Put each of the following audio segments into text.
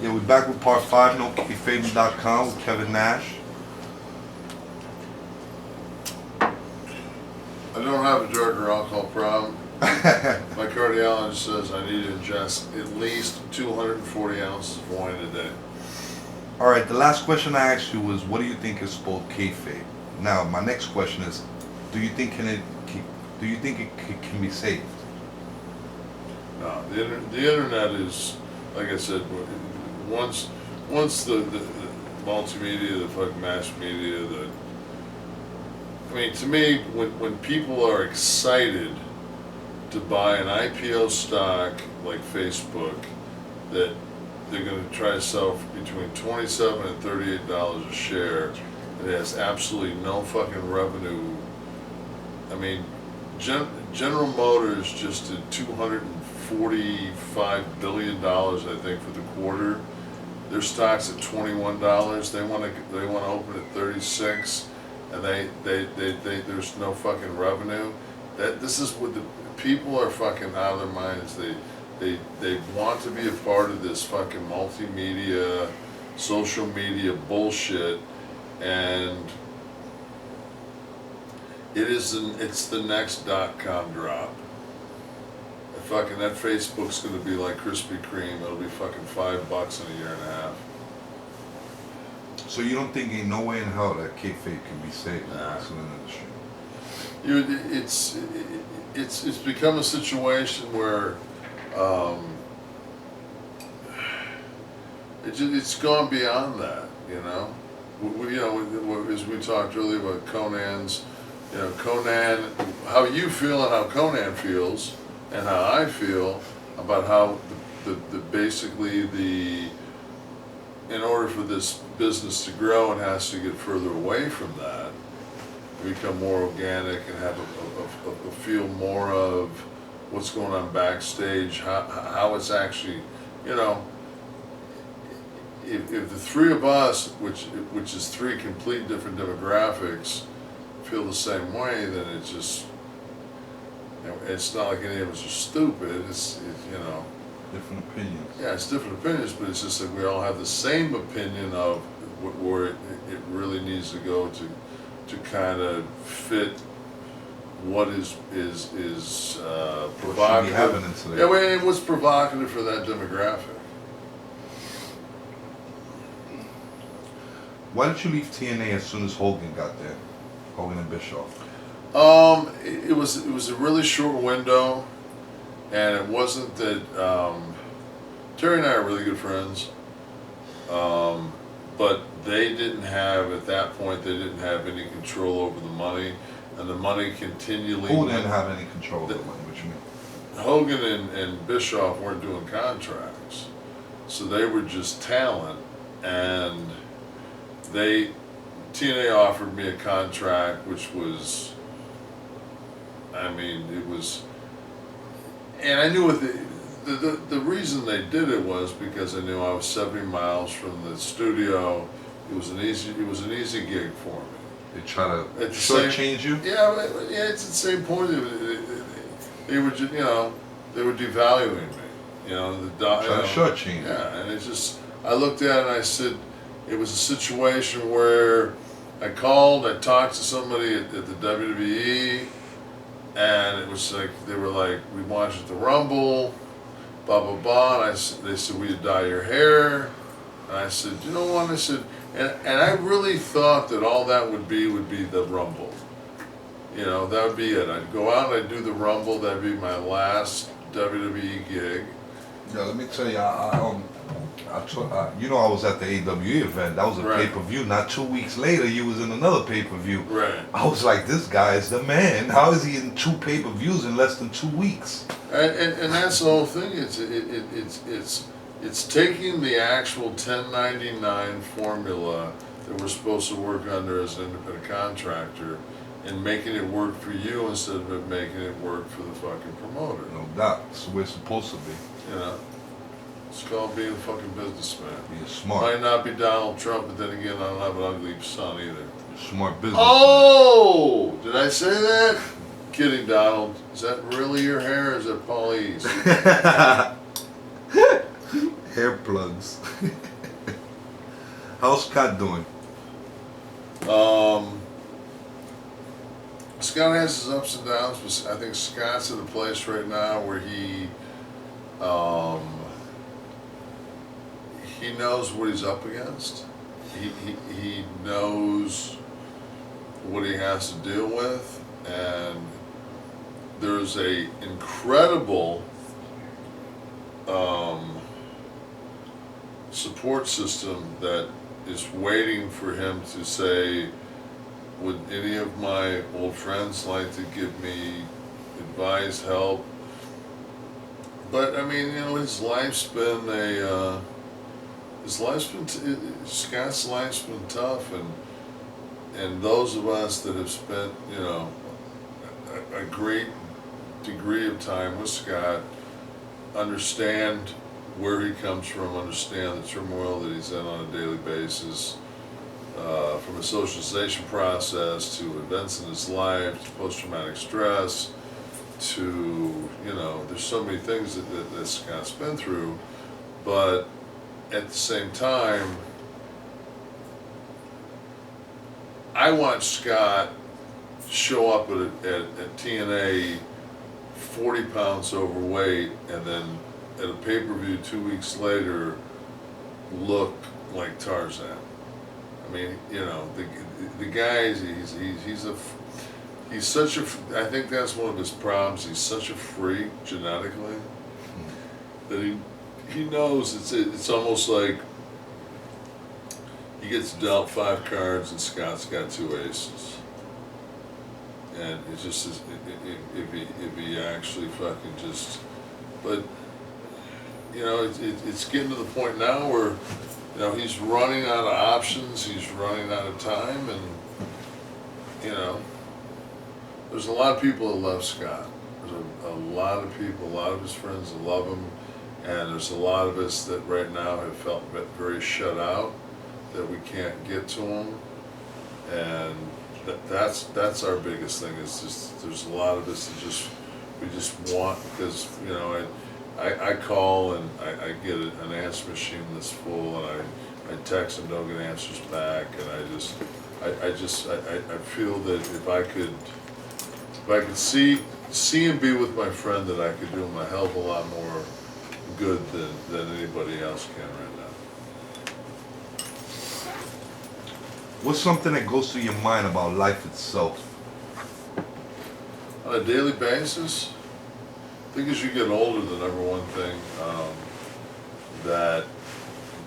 Yeah, we're back with part 5, NoKayfabe.com with Kevin Nash. I don't have a drug or alcohol problem. My cardiologist says I need to ingest at least 240 ounces of wine a day. All right, the last question I asked you was, what do you think is called kayfabe? Now, my next question is, do you think it can be saved? No, the internet is, like I said, once the multimedia, the fucking mass media, I mean, to me, when people are excited to buy an IPO stock like Facebook, that they're going to try to sell for between $27 and $38 a share, it has absolutely no fucking revenue. I mean, General Motors just did $245 billion, I think, for the quarter. Their stock's at $21. They want to open at 36, and they there's no fucking revenue. This is what the people are fucking out of their minds. They want to be a part of this fucking multimedia, social media bullshit, and it's the next .com drop. Fucking that Facebook's gonna be like Krispy Kreme. It'll be fucking $5 in a year and a half. So you don't think ain't no way in hell that kayfabe can be saved in the wrestling industry? It's become a situation where it's gone beyond that. You know, as we talked earlier about Conan's, Conan, how you feel and how Conan feels, and how I feel about how basically in order for this business to grow, it has to get further away from that, become more organic, and have a feel more of what's going on backstage, how it's actually, if the three of us, which is three complete different demographics, feel the same way, then it's just, it's not like any of us are stupid. It's different opinions. Yeah, it's different opinions, but it's just that we all have the same opinion of where it really needs to go to kind of fit what is provocative. Yeah, what's provocative for that demographic. Why did you leave TNA as soon as Hogan got there? Hogan and Bischoff. It was a really short window, and it wasn't that Terry and I are really good friends, but they didn't have, at that point, they didn't have any control over the money, and the money continually... Who didn't have any control over the money? What you mean? Hogan and Bischoff weren't doing contracts, so they were just talent, and TNA offered me a contract, which was, it was, and I knew what the reason they did it was because I knew I was 70 miles from the studio. It was an easy gig for me. They try to shortchange you? Yeah, it's the same point. They were just, they were devaluing me. Trying to shortchange. Yeah, and it's just, I looked at it and I said, it was a situation where I talked to somebody at the WWE, and it was like, they were like, we want you at the Rumble, blah, blah, blah, and they said, will you dye your hair? And I said, you know what, I said, and I really thought that all that would be the Rumble. That would be it. I'd go out and I'd do the Rumble, that'd be my last WWE gig. Yeah, let me tell you, I was at the AWE event. That was a pay-per-view. Not 2 weeks later, you was in another pay-per-view. Right. I was like, this guy is the man. How is he in 2 pay-per-views in less than 2 weeks? And that's the whole thing. It's taking the actual 1099 formula that we're supposed to work under as an independent contractor and making it work for you instead of making it work for the fucking promoter. No doubt. That's the way it's supposed to be. It's called being a fucking businessman. Being smart. Might not be Donald Trump, but then again, I don't have an ugly son either. Smart business. Oh! Did I say that? Kidding, Donald. Is that really your hair or is that Paulie's? hair plugs. How's Scott doing? Scott has his ups and downs, but I think Scott's at a place right now where he knows what he's up against. He knows what he has to deal with, and there's a incredible support system that is waiting for him to say, would any of my old friends like to give me advice, help? But I mean, his life's been Scott's life's been tough, and those of us that have spent, a great degree of time with Scott understand where he comes from, understand the turmoil that he's in on a daily basis, from a socialization process to events in his life, to post-traumatic stress, to, there's so many things that Scott's been through, but at the same time, I watched Scott show up at TNA 40 pounds overweight, and then at a pay-per-view 2 weeks later look like Tarzan. I mean, the guy, he's such a, I think that's one of his problems, he's such a freak genetically that he knows it's almost like he gets dealt 5 cards and Scott's got 2 aces. And it's just, if he actually fucking just, but, it's getting to the point now where, he's running out of options, he's running out of time, and, there's a lot of people that love Scott. There's a lot of people, a lot of his friends that love him, and there's a lot of us that right now have felt very shut out, that we can't get to him, and that's our biggest thing, is just, there's a lot of us that we just want, because, I call and I get an answer machine that's full, and I text and don't get answers back, and I feel that if I could see and be with my friend, that I could do him a hell of a lot more good than anybody else can right now. What's something that goes through your mind about life itself? On a daily basis, I think as you get older, the number one thing that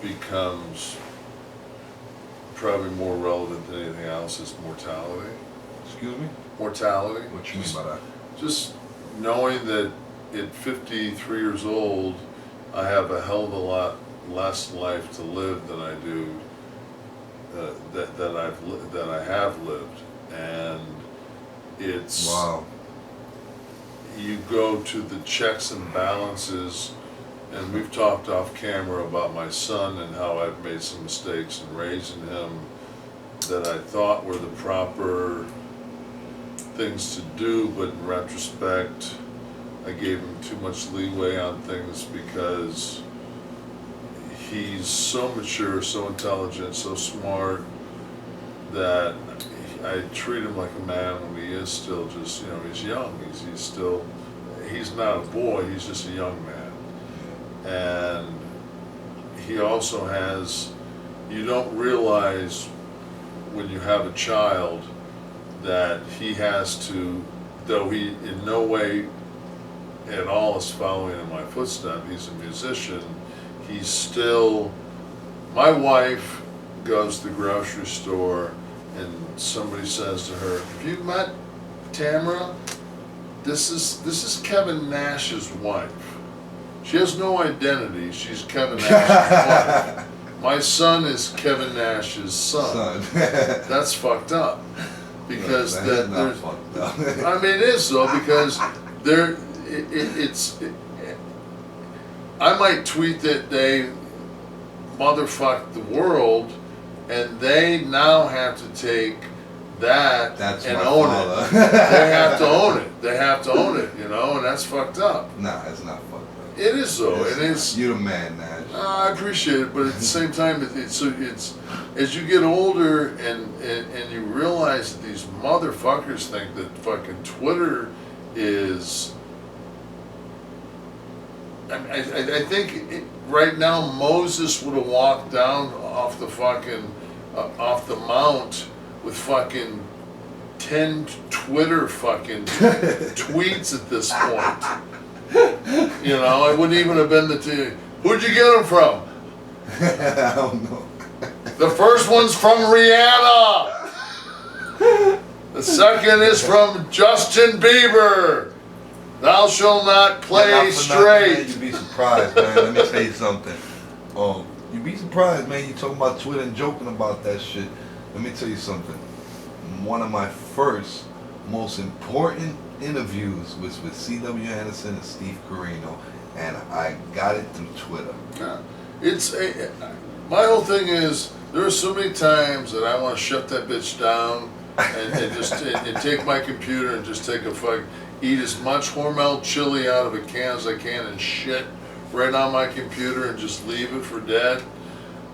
becomes probably more relevant than anything else is mortality. Excuse me? Mortality. What you mean by that? Just knowing that at 53 years old, I have a hell of a lot less life to live than I do that I have lived, and it's wow. You go to the checks and balances, and we've talked off camera about my son and how I've made some mistakes in raising him that I thought were the proper things to do, but in retrospect, I gave him too much leeway on things because he's so mature, so intelligent, so smart that I treat him like a man when he is still just, he's young. He's not a boy, he's just a young man. And he also has, you don't realize when you have a child that he has to, though he in no way at all is following in my footsteps, he's a musician, he's still, my wife goes to the grocery store and somebody says to her, have you met Tamara? This is Kevin Nash's wife. She has no identity, she's Kevin Nash's wife. My son is Kevin Nash's son. That's fucked up. Because that not fucked up. I mean, it is though, because I might tweet that they motherfucked the world, and they now have to take that and own it. They have to own it. They have to own it, and that's fucked up. Nah, it's not fucked up. It is though, Yes, and it's. You're the man, Nash. I appreciate it, but at the same time, it's as you get older and you realize that these motherfuckers think that fucking Twitter is. I think right now Moses would have walked down off the fucking off the mount with fucking 10 Twitter fucking tweets at this point. You know, I wouldn't even have been who'd you get them from? I don't know. The first one's from Rihanna. The second is from Justin Bieber. Thou shalt not play straight. Man, you'd be surprised, man. Let me tell you something. You'd be surprised, man. You talking about Twitter and joking about that shit. Let me tell you something. One of my first, most important interviews was with C.W. Anderson and Steve Carino, and I got it through Twitter. Yeah. My whole thing is, there are so many times that I want to shut that bitch down and just and take my computer and just take eat as much Hormel chili out of a can as I can and shit right on my computer and just leave it for dead.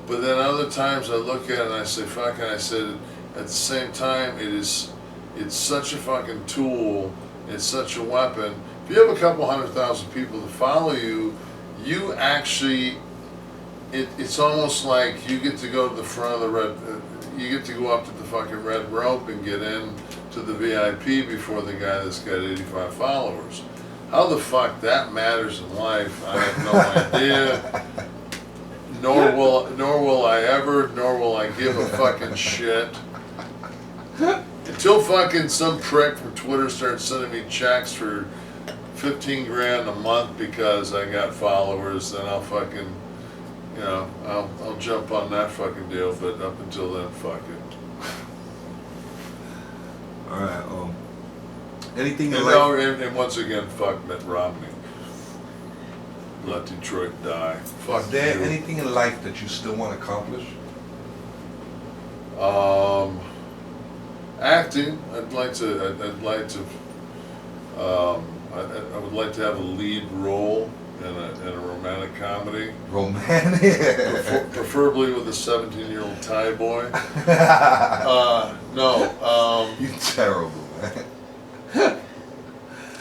But then other times I look at it and I say, fuck, and I said, at the same time, it's such a fucking tool, it's such a weapon. If you have a couple 100,000 people that follow you, you actually, it's almost like you get to go to the front of the you get to go up to the fucking red rope and get in to the VIP before the guy that's got 85 followers. How the fuck that matters in life, I have no idea. Nor will I ever, nor will I give a fucking shit. Until fucking some prick from Twitter starts sending me checks for 15 grand a month because I got followers, then I'll fucking, you know, I'll jump on that fucking deal, but up until then, fuck it. Alright, anything you And once again, fuck Mitt Romney. Let Detroit die. Fuck Is there you. anything in life that you still want to accomplish? Acting. I would like to have a lead role in a romantic comedy. Romantic? Preferably with a 17-year-old Thai boy. No. You terrible, man.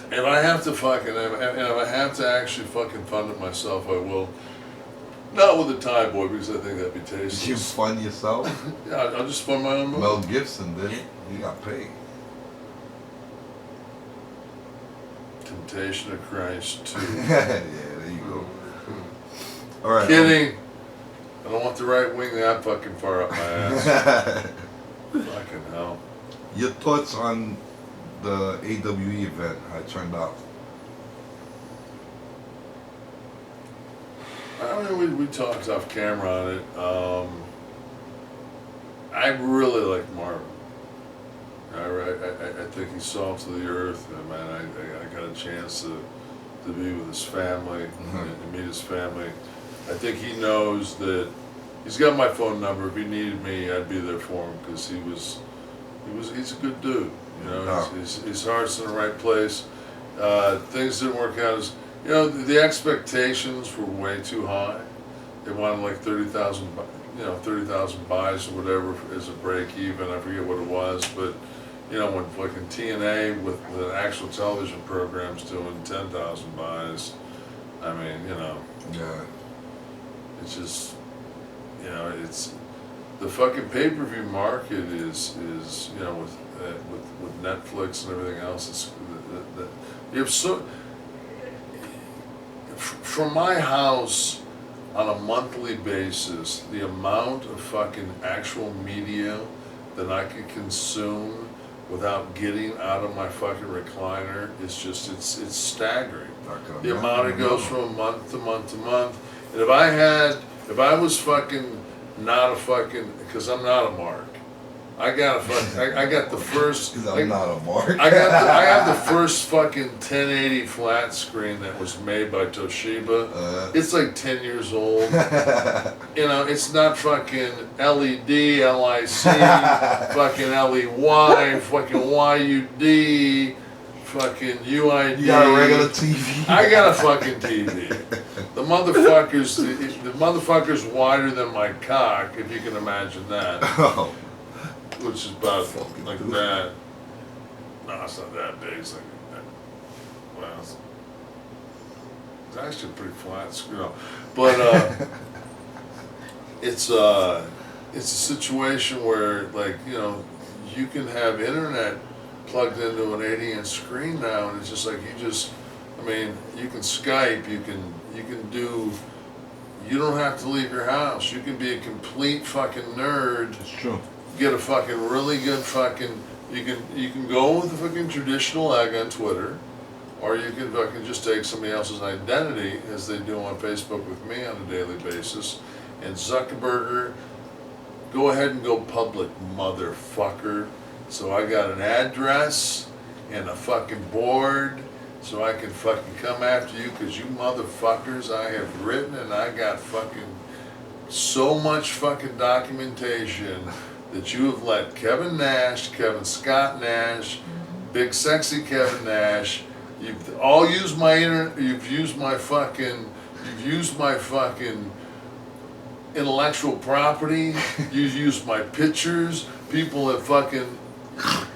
If I have to if I have to actually fucking fund it myself, I will. Not with a Thai boy because I think that'd be tasteless. You fund yourself? Yeah, I'll just fund my own movie. Mel Gibson did it. He got paid. Temptation of Christ 2. Yeah, there you go. All right. Kidding. I don't want the right wing that fucking far up my ass. Fucking hell. Your thoughts on the AWE event, how it turned out? I mean, we talked off camera on it. I really like Marvin. I think he's salt to the earth. Man, I got a chance to be with his family and meet his family. I think he knows that he's got my phone number. If he needed me, I'd be there for him because he's a good dude. You know, his heart's in the right place. Things didn't work out as, you know, the expectations were way too high. They wanted like 30,000, you know, 30,000 buys or whatever as a break even. I forget what it was, but you know, when fucking TNA with the actual television program's doing 10,000 buys, I mean, you know, Yeah. it's just, you know, it's the fucking pay-per-view market is you know with Netflix and everything else. It's you have from my house on a monthly basis, the amount of fucking actual media that I could consume without getting out of my fucking recliner is just it's staggering. The amount it goes from month to month to month. And if I was fucking not a fucking, because I'm not a mark. I got the first. Because I'm not a mark. I have the first fucking 1080 flat screen that was made by Toshiba. It's like 10 years old. You know, it's not fucking LED, LIC, fucking LEY, fucking YUD, fucking UID. You got a regular TV? I got a fucking TV. The motherfucker's wider than my cock, if you can imagine that. Oh. Which is about like that. No, it's not that big. It's like that. Well, it's actually pretty flat, you know. But it's a situation where, like, you know, you can have internet plugged into an 80-inch screen now, and it's just like I mean, you can Skype, you can do. You don't have to leave your house. You can be a complete fucking nerd. It's true. Get a fucking really good fucking. You can go with the fucking traditional egg on Twitter, or you can fucking just take somebody else's identity, as they do on Facebook with me on a daily basis, and Zuckerberger, go ahead and go public, motherfucker. So I got an address and a fucking board, so I can fucking come after you, because you motherfuckers, I have written, and I got fucking so much fucking documentation that you have let Kevin Nash, Kevin Scott Nash, Big Sexy Kevin Nash, you've all used my you've used my fucking intellectual property, you've used my pictures, people have fucking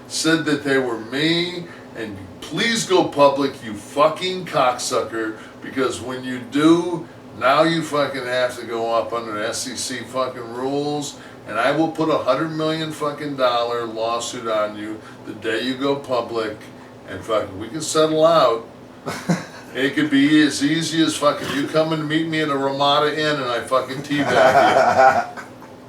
said that they were me, and please go public, you fucking cocksucker, because when you do, now you fucking have to go up under SEC fucking rules, and I will put $100 million fucking lawsuit on you the day you go public, and fucking we can settle out. It could be as easy as fucking you come and meet me at a Ramada Inn and I fucking teabag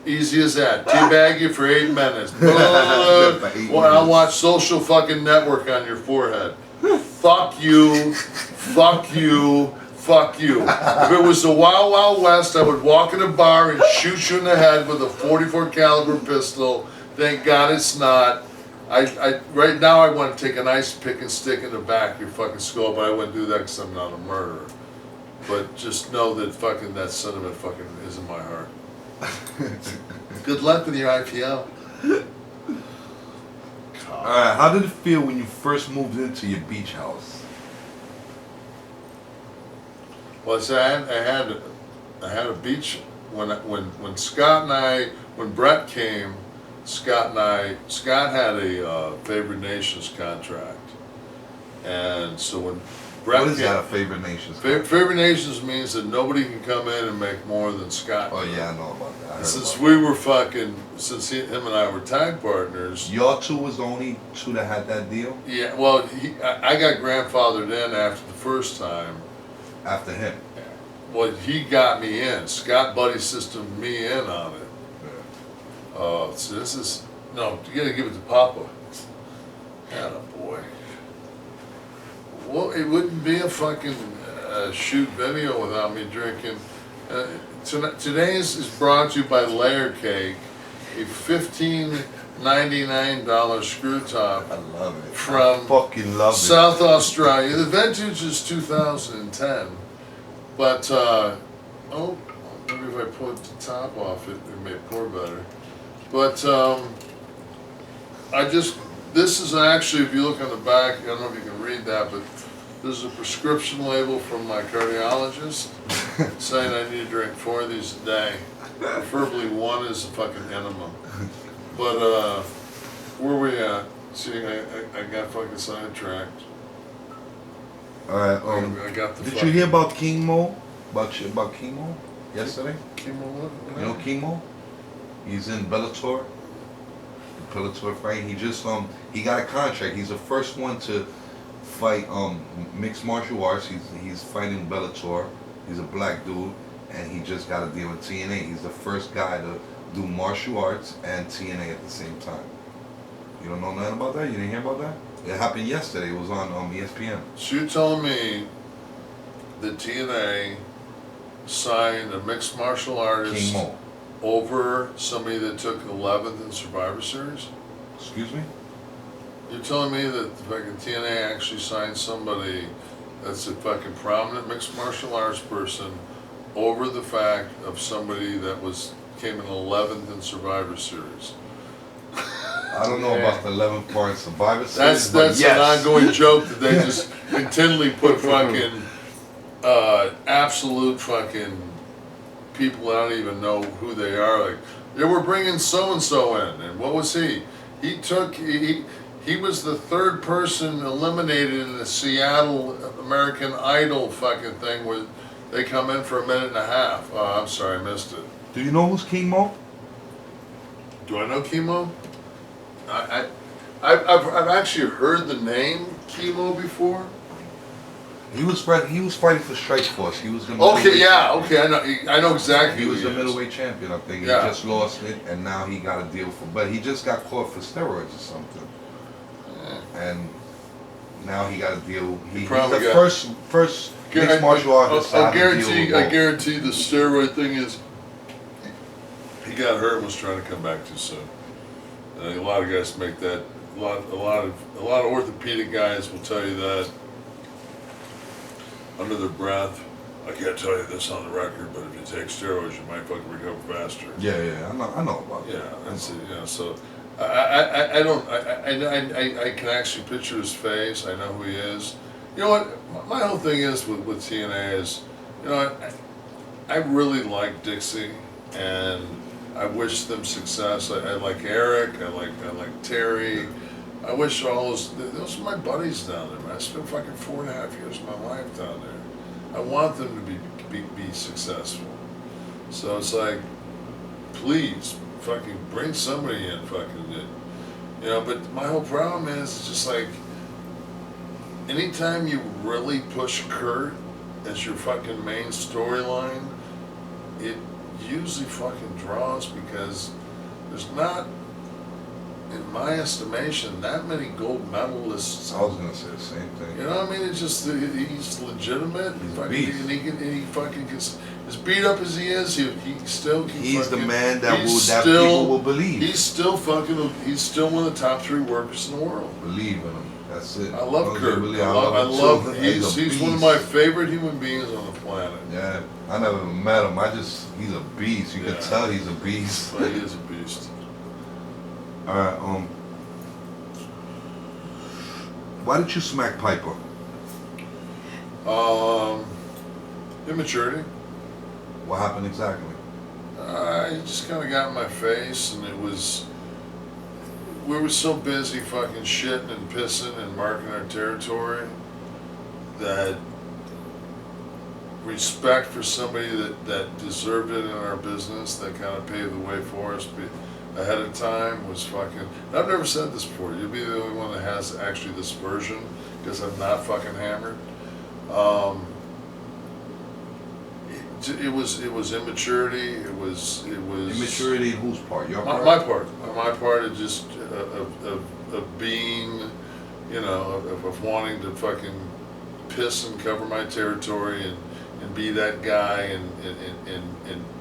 you. Easy as that. Teabag you for 8 minutes. Well, I'll watch Social fucking Network on your forehead. Fuck you. Fuck you. Fuck you. If it was the Wild Wild West, I would walk in a bar and shoot you in the head with a .44 caliber pistol. Thank God it's not. Right now I want to take a nice pick and stick in the back of your fucking skull, but I wouldn't do that because I'm not a murderer. But just know that fucking that sentiment fucking is in my heart. Good luck with your IPO. Alright, how did it feel when you first moved into your beach house? Well, see, I had a beach when Scott and I, when Brett came, Scott had a Favored Nations contract, and so when Brett what is came, that, a Favored Nations contract? Favored Nations means that nobody can come in and make more than Scott. Oh yeah, I know about that. Since we were fucking, him and I were tag partners. Y'all two was the only two that had that deal? Yeah, well, I got grandfathered in after the first time. After him? Well, he got me in. Scott buddy systemed me in on it. Oh, so this is, no, you gotta give it to Papa. Atta boy. Well, it wouldn't be a fucking shoot video without me drinking. Today's is brought to you by Layer Cake, a $15.99 screw top. I love it. From I fucking love South Australia. The vintage is 2010. But, oh, maybe if I pull the top off it may pour better. But, this is actually, if you look on the back, I don't know if you can read that, but this is a prescription label from my cardiologist saying I need to drink 4 of these a day. Preferably 1 is a fucking enema. But, where we at? See, I got fucking sidetracked. Alright, I got the did you hear about King Mo? About King Mo yesterday? King Mo what? You know King Mo? He's in Bellator. The Bellator fight. He just he got a contract. He's the first one to fight mixed martial arts. He's fighting Bellator. He's a black dude, and he just got a deal with TNA. He's the first guy to do martial arts and TNA at the same time. You don't know nothing about that? You didn't hear about that? It happened yesterday. It was on ESPN. So you're telling me that TNA signed a mixed martial artist King Mo. over somebody that took 11th in Survivor Series? Excuse me? You're telling me that fucking TNA actually signed somebody that's a fucking prominent mixed martial arts person over the fact of somebody that came in 11th in Survivor Series? I don't know about the 11th part Survivor That's Series, but yes. an ongoing joke that they just continually put fucking absolute fucking people I don't even know who they are. Like they were bringing so and so in, and what was he? He was the third person eliminated in the Seattle American Idol fucking thing where they come in for a minute and a half. Oh, I'm sorry, I missed it. Do you know who's Chemo? Do I know Chemo? I've actually heard the name Chemo before. He was fighting for Strikeforce. He was the I know exactly. He was the middleweight champion. I think he just lost it, and now he got a deal but he just got caught for steroids or something, and now he got a deal. He's the first mixed martial artist. I guarantee the steroid thing is he got hurt and was trying to come back too soon. And a lot of guys make that. A lot of orthopedic guys will tell you that under their breath. I can't tell you this on the record, but if you take steroids, you might fucking recover faster. Yeah, I know about that. Yeah, that's it. Yeah, so I can actually picture his face. I know who he is. You know what? My whole thing is with TNA is, you know, I really like Dixie, and I wish them success. I like Eric. I like Terry. I wish those are my buddies down there, man. I spent fucking 4.5 years of my life down there. I want them to be successful. So it's like, please, fucking bring somebody in, fucking, you know. But my whole problem is just like, anytime you really push Kurt as your fucking main storyline, it usually fucking draws because there's not, in my estimation, that many gold medalists. I was gonna say the same thing. You know what I mean? It's just he's legitimate. He's fucking, beast. And he fucking gets as beat up as he is. He still can. He's fucking, the man that people will believe. He's still one of the top 3 workers in the world. Believe in him. That's it. I love Kurt. I love him. He's one of my favorite human beings on the planet. Yeah, I never even met him. He's a beast. You can tell he's a beast. But he is a beast. All right. Why did you smack Piper? Immaturity. What happened exactly? He just kind of got in my face, and we were so busy fucking shitting and pissing and marking our territory that respect for somebody that deserved it in our business, that kind of paved the way for us ahead of time, was fucking. I've never said this before. You'll be the only one that has actually this version, because I'm not fucking hammered. It was immaturity. It was immaturity in whose part? Your part? My part. My part of just of being, you know, of wanting to fucking piss and cover my territory and be that guy and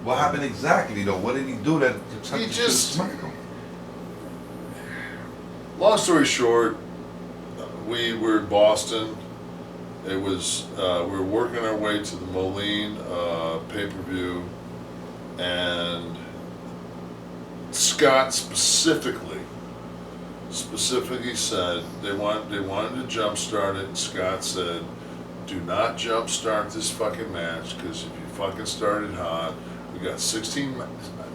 what happened exactly though? What did he do that he just smack him? Long story short, we were in Boston. It was we were working our way to the Moline pay-per-view, and Scott specifically said they wanted to jumpstart it, and Scott said, do not jumpstart this fucking match, because if you fucking started hot, we got 16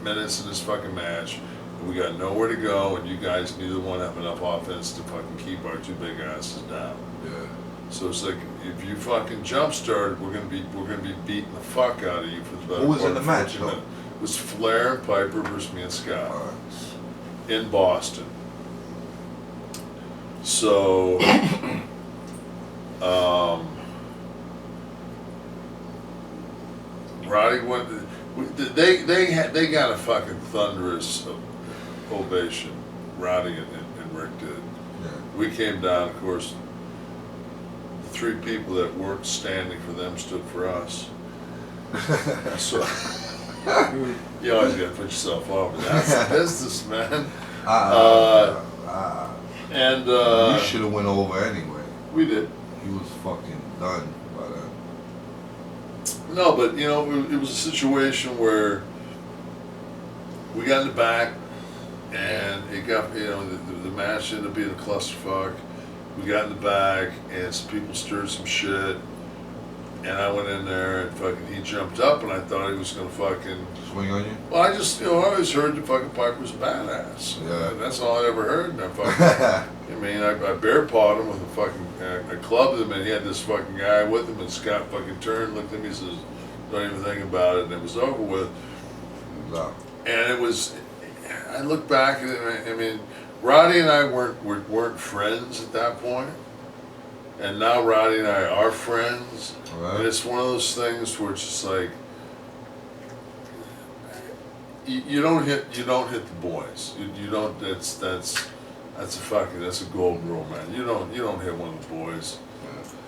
minutes in this fucking match, and we got nowhere to go, and you guys neither one have enough offense to fucking keep our 2 big asses down. Yeah. So it's like, if you fucking jumpstart, we're gonna be beating the fuck out of you for the better Who was part in the of match 14 though? minutes. It was Flair and Piper versus me and Scott in Boston. So, Roddy went. They got a fucking thunderous ovation. Roddy and Rick did. Yeah. We came down, of course. The 3 people that weren't standing for them stood for us. So you always got to put yourself over. That's the business, man. And you should have went over anyway. We did. He was fucking done by then. No, but you know, it was a situation where we got in the back, And it got, the match ended up being a clusterfuck. We got in the back, and some people stirred some shit. And I went in there, and fucking he jumped up, and I thought he was gonna fucking swing on you. Well, I just, I always heard that fucking Piper was a badass. Yeah. That's all I ever heard. And I fucking, I mean, I bear pawed him with a fucking, I clubbed him, and he had this fucking guy with him, and Scott fucking turned, looked at me, and says, "Don't even think about it," and it was over with. No. And it was, I look back at it, I mean, Roddy and I weren't friends at that point, and now Roddy and I are friends. Right. And it's one of those things where it's just like, you don't hit the boys. You don't. That's a golden rule, man. You don't hit one of the boys.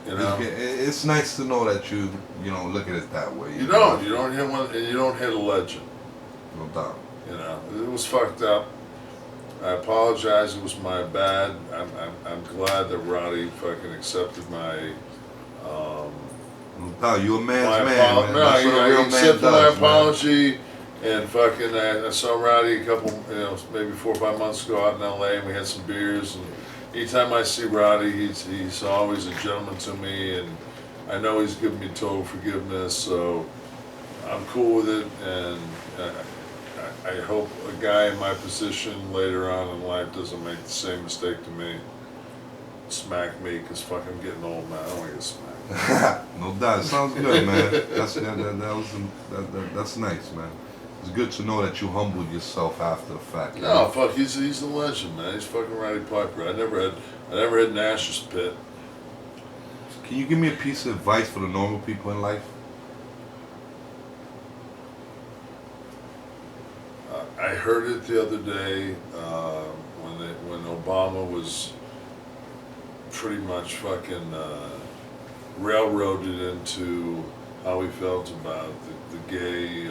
You know. It's nice to know that you look at it that way. You don't hit one, and you don't hit a legend. No doubt. You know, it was fucked up. I apologize. It was my bad. I'm glad that Roddy fucking accepted my. No doubt. You a man's man. Man. No, That's what a real man accepted does, my man. apology. And fucking, I saw Roddy a couple, maybe 4 or 5 months ago out in LA, and we had some beers. And anytime I see Roddy, he's always a gentleman to me, and I know he's given me total forgiveness, so I'm cool with it. And I hope a guy in my position later on in life doesn't make the same mistake to me. Smack me, because fucking I'm getting old, man. I don't want to get smacked. No doubt. It sounds good, man. That's nice, man. It's good to know that you humbled yourself after the fact. No, fuck, he's a legend, man. He's fucking Roddy Piper. I never had Nash's pit. Can you give me a piece of advice for the normal people in life? I heard it the other day when Obama was pretty much fucking railroaded into how he felt about the gay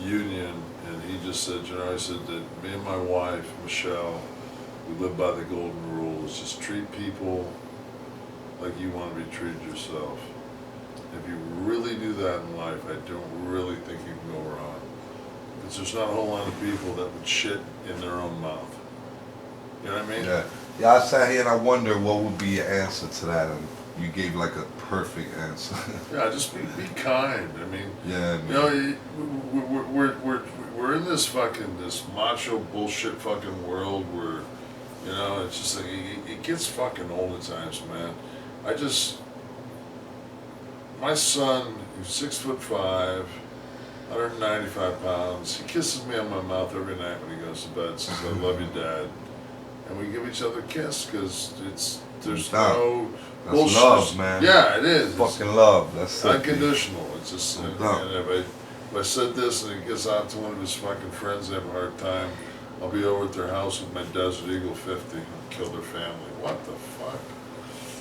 union, and he just said, I said that me and my wife, Michelle, we live by the golden rule, is just treat people like you want to be treated yourself. If you really do that in life, I don't really think you can go wrong. Because there's not a whole lot of people that would shit in their own mouth. You know what I mean? Yeah, I sat here and I wonder what would be your answer to that, and you gave like a perfect answer. Yeah, just be kind. I mean, yeah, man. We're in this macho bullshit fucking world where, it's just like it gets fucking old at times, man. My son, who's 6'5", 195 pounds, he kisses me on my mouth every night when he goes to bed. Says, "I love you, Dad," and we give each other a kiss because there's no that's bullshit. love, man. Yeah, it is. Fucking love. That's unconditional. It's just, and no. if I said this and it gets out to one of his fucking friends, they have a hard time, I'll be over at their house with my Desert Eagle 50 and kill their family. What the fuck?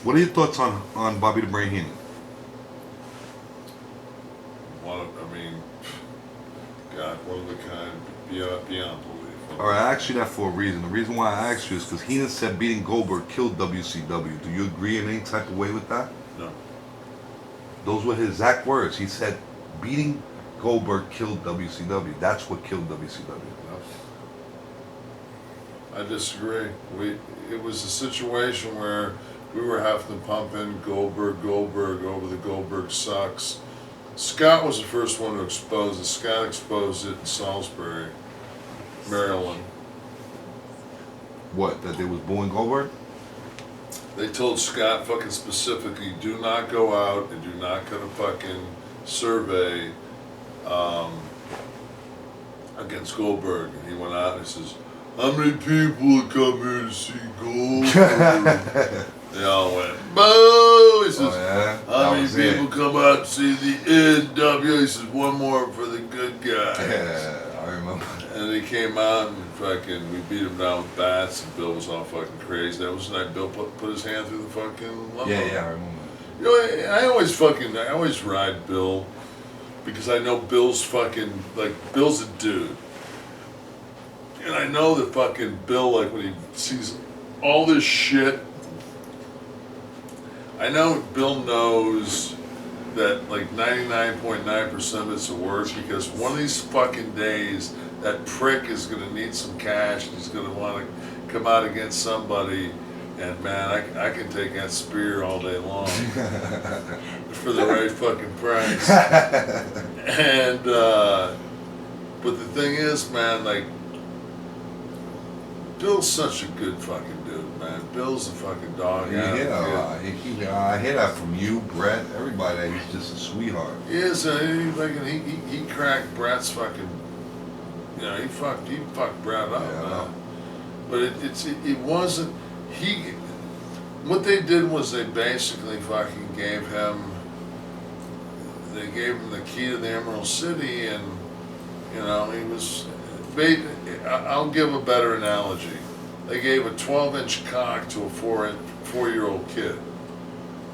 What are your thoughts on Bobby the Brain Heenan? One of the kind, beyond belief. Alright, I asked you that for a reason. The reason why I asked you is because Heenan said beating Goldberg killed WCW. Do you agree in any type of way with that? No. Those were his exact words. He said beating Goldberg killed WCW. That's what killed WCW. I disagree. It was a situation where we were having to pump in Goldberg over the Goldberg sucks. Scott was the first one to expose it. Scott exposed it in Salisbury, Maryland. What? That they was booing Goldberg? They told Scott fucking specifically, do not go out and do not cut a fucking survey against Goldberg. And he went out and he says, "How many people come here to see Goldberg?" They all went, "Boo!" He says, "How many people come out to see the NW?" He says, "One more for the good guys." Yeah, I remember. And he came out and fucking, we beat him down with bats, and Bill was all fucking crazy. That was the night Bill put his hand through the fucking limo. Yeah, I remember. I always ride Bill, because I know Bill's Bill's a dude. And I know that fucking Bill, when he sees all this shit, I know Bill knows that like 99.9% of it's a work, because one of these fucking days that prick is gonna need some cash and he's gonna wanna come out against somebody, and man, I can take that spear all day long for the right fucking price. And but the thing is, man, like, Bill's such a good fucking dude, man. Bill's a fucking dog. I hear that from you, Brett, everybody. That he's just a sweetheart. He is. He cracked Brett's fucking. You know, he fucked Brett up, man. But it wasn't. What they did was they basically fucking gave him the key to the Emerald City, and you know, he was. I'll give a better analogy. They gave a 12-inch cock to a 4-year-old kid.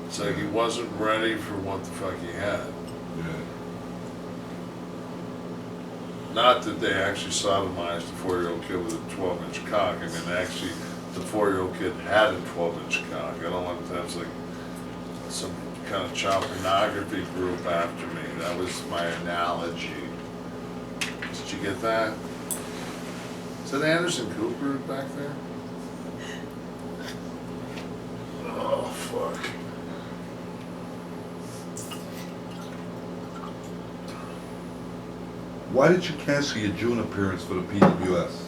It's like he wasn't ready for what the fuck he had. Yeah. Not that they actually sodomized the 4-year-old kid with a 12-inch cock. I mean, actually, the 4-year-old kid had a 12-inch cock. I don't want to have like some kind of child pornography group after me. That was my analogy. Did you get that? Is that Anderson Cooper back there? Oh, fuck. Why did you cancel your June appearance for the PWS?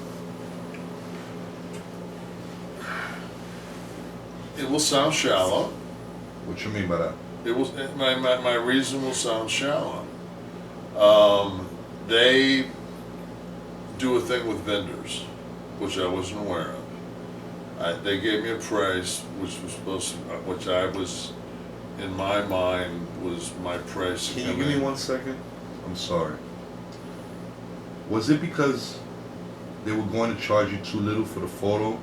It will sound shallow. What you mean by that? It was my reason will sound shallow. They do a thing with vendors, which I wasn't aware of. They gave me a price which was supposed to, which I was, in my mind, was my price. Can you give me 1 second? I'm sorry. Was it because they were going to charge you too little for the photo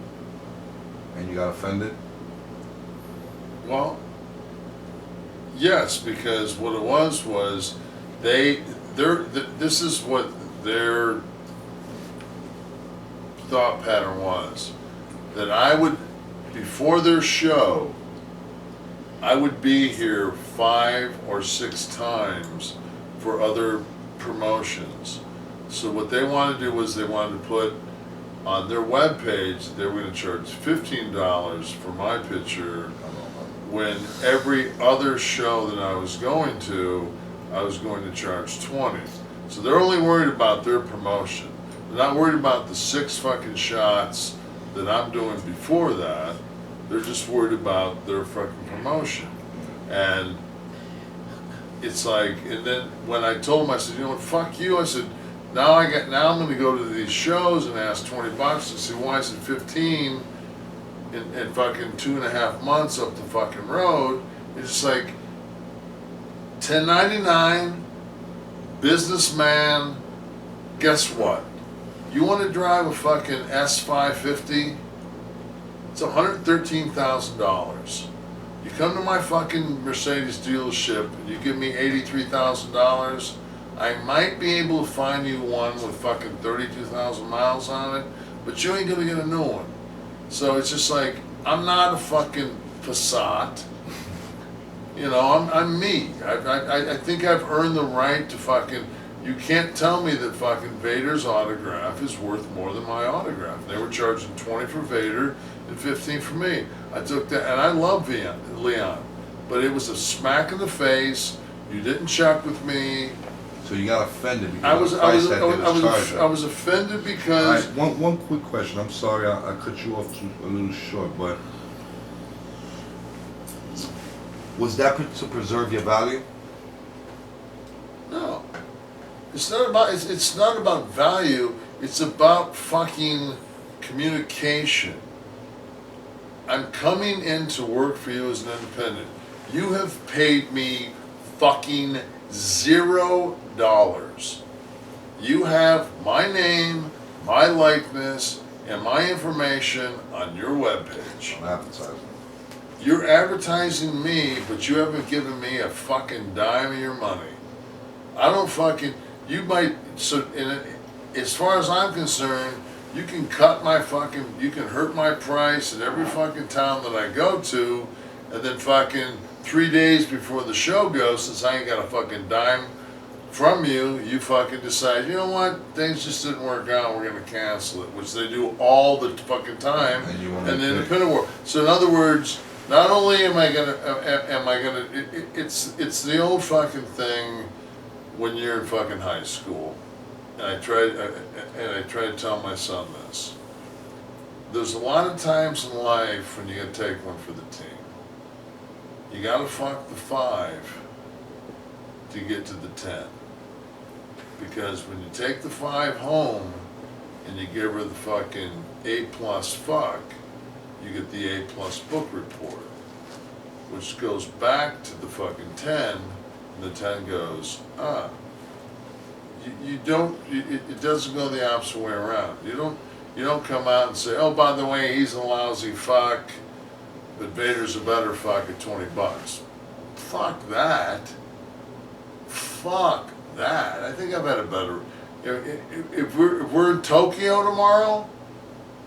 and you got offended? Well, yes, because what it was this is what their thought pattern was, that I would, before their show, I would be here 5 or 6 times for other promotions. So what they wanted to do was they wanted to put on their webpage they were going to charge $15 for my picture, when every other show that I was going to charge $20. So they're only worried about their promotion. They're not worried about the 6 fucking shots that I'm doing before that. They're just worried about their fucking promotion. And it's like, and then when I told them, I said, you know what, fuck you. I said, now I'm going to go to these shows and ask $20 and see why I said 15 in fucking 2.5 months up the fucking road. It's just like 1099, businessman. Guess what? You want to drive a fucking S550? It's $113,000. You come to my fucking Mercedes dealership and you give me $83,000. I might be able to find you one with fucking 32,000 miles on it, but you ain't gonna get a new one. So it's just like, I'm not a fucking Passat. You know, I'm me. I think I've earned the right to fucking, you can't tell me that fucking Vader's autograph is worth more than my autograph. They were charging 20 for Vader and 15 for me. I took that, and I love Leon, but it was a smack in the face. You didn't check with me. So you got offended because I was offended because. All right, one quick question. I'm sorry I cut you off a little short, but was that to preserve your value? No, it's not about. It's not about value. It's about fucking communication. I'm coming in to work for you as an independent. You have paid me fucking $0. You have my name, my likeness, and my information on your webpage. I'm advertising. You're advertising me, but you haven't given me a fucking dime of your money. I don't fucking. You might. So, as far as I'm concerned, you can cut my fucking. You can hurt my price in every fucking town that I go to, and then fucking 3 days before the show goes, since I ain't got a fucking dime from you, you fucking decide, you know what, things just didn't work out, we're gonna cancel it, which they do all the fucking time in the independent world. So in other words, not only am I gonna, it's the old fucking thing when you're in fucking high school, and I try to tell my son this. There's a lot of times in life when you gotta take one for the team. You gotta fuck the 5 to get to the 10. Because when you take the 5 home and you give her the fucking A+ fuck, you get the A+ book report, which goes back to the fucking 10, and the 10 goes, you don't, it doesn't go the opposite way around. You don't come out and say, oh, by the way, he's a lousy fuck, but Vader's a better fuck at $20. Fuck that. Fuck that. I think I've had a better. If we're in Tokyo tomorrow,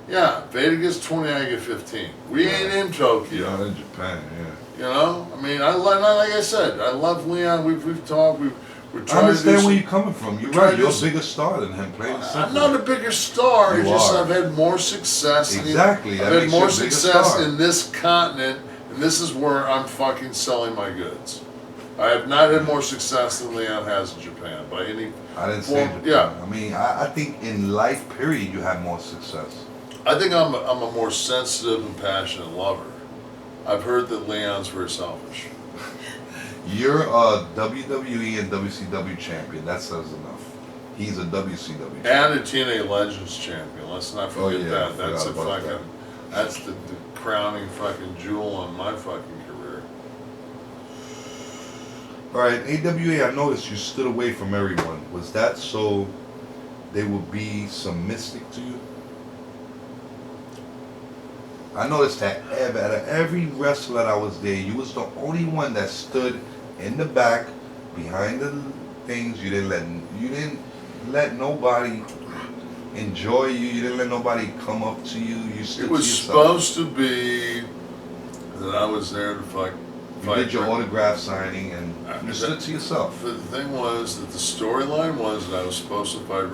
yeah, Vader gets 20, I get 15. We ain't in Tokyo. Not in Japan, yeah. You know, I mean, like I said, I love Leon. We've talked. We're trying I understand to do where you're coming from. You're right. You're a bigger star than him. Playing I'm not a bigger star. It's just I've had more success. Exactly. I've had more success in this continent, and this is where I'm fucking selling my goods. I have not had more success than Leon has in Japan by any. I didn't say Japan. Yeah. I mean, I think in life, period, you have more success. I think I'm a more sensitive and passionate lover. I've heard that Leon's very selfish. You're a WWE and WCW champion. That says enough. He's a WCW champion. And a TNA Legends champion. Let's not forget that. That's a fucking. That. That's the crowning fucking jewel on my fucking career. All right, AWA. I noticed you stood away from everyone. Was that so they would be submissive to you? I noticed that out of every wrestler that was there, you was the only one that stood in the back, behind the things. You didn't let nobody enjoy you. You didn't let nobody come up to you. You stood It was to yourself. supposed to be that I was there to fight. You did your autograph signing and you stood to yourself. The thing was that the storyline was that I was supposed to fight Rick